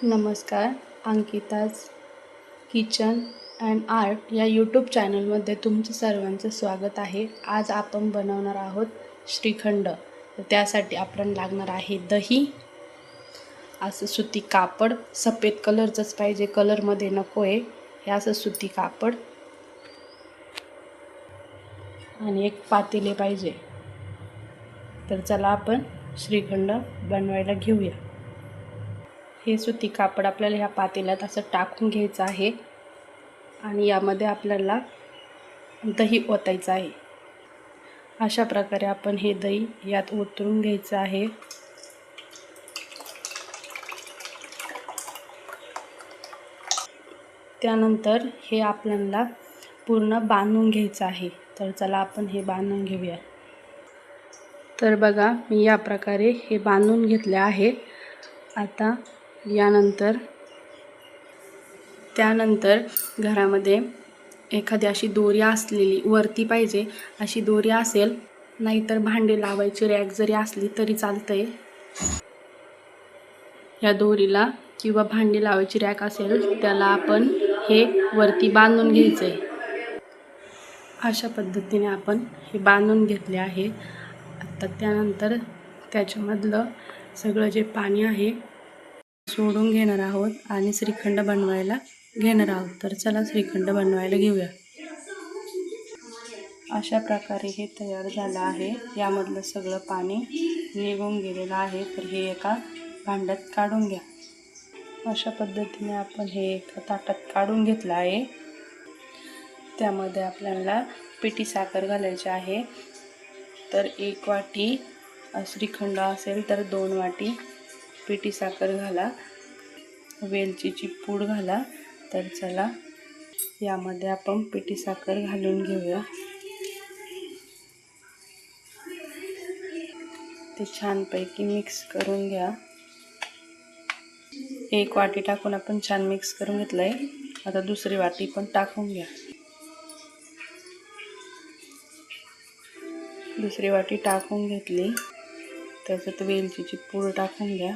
नमस्कार. अंकिताज kitchen and art या YouTube चॅनलमध्ये तुमचं सर्वांचं स्वागत आहे. आज आपण बनवणार आहोत श्रीखंड. तर त्यासाठी आपण लागणार आहे दही, असं सुती कापड, सफेद कलरचंच पाहिजे, कलरमध्ये नको आहे. हे असं सुती कापड आणि एक पातेले पाहिजे. तर चला आपण श्रीखंड बनवायला घेऊया. हे सुती कापड आपल्याला ह्या पातेल्यात असं टाकून घ्यायचं आहे आणि यामध्ये आपल्याला दही ओतायचं आहे. अशा प्रकारे आपण हे दही यात ओतून घ्यायचं आहे. त्यानंतर हे आपल्याला पूर्ण बांधून घ्यायचं आहे. तर चला आपण हे बांधून घेऊया. तर बघा, मी या प्रकारे हे बांधून घेतले आहे. आता त्यानंतर घरामध्ये एखादी अशी दोरी असलेली वरती पाहिजे, अशी दोरी असेल, नाहीतर भांडे लावायची रॅक जरी असली तरी चालतंय. या दोरीला किंवा भांडी लावायची रॅक असेल त्याला आपण हे वरती बांधून घ्यायचं आहे. अशा पद्धतीने आपण हे बांधून घेतले आहे. आता त्यानंतर त्याच्यामधलं सगळं जे पाणी आहे सोडून घेणार आहोत आणि श्रीखंड बनवायला घेणार आहोत. तर चला श्रीखंड बनवायला घेऊया. अशा प्रकारे हे तयार झालं आहे. यामधलं सगळं पाणी निघून गेलेलं आहे. तर हे एका भांड्यात काढून घ्या. अशा पद्धतीने आपण हे एका ताटात काढून घेतलं आहे. त्यामध्ये आपल्याला पिठी साखर घालायची आहे. तर 1 वाटी श्रीखंड असेल तर 2 वाटी पिठी साखर घाला. वेलचीची पूड घाला. तर चला यामध्ये आपण पिठी साखर घालून घेऊया. ते छानपैकी मिक्स करून घ्या. 1 वाटी टाकून आपण छान मिक्स करून घेतलंय. आता दुसरी वाटी पण टाकून घ्या. दुसरी वाटी टाकून घेतली. त्याच्यात वेलचीची पूड टाकून घ्या.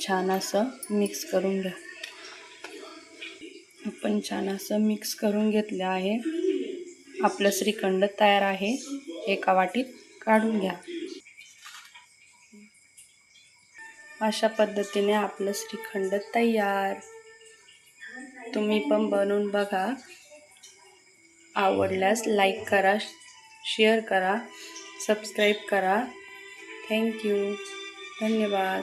छान असं मिक्स करून घ्या. आपण छान असं मिक्स करून घेतलं आहे. आपलं श्रीखंड तयार आहे. एका वाटीत काढून घ्या. अशा पद्धतीने आपलं श्रीखंड तयार. तुम्ही पण बनवून बघा. आवडल्यास लाईक करा, शेअर करा, सबस्क्राईब करा. थँक्यू. धन्यवाद.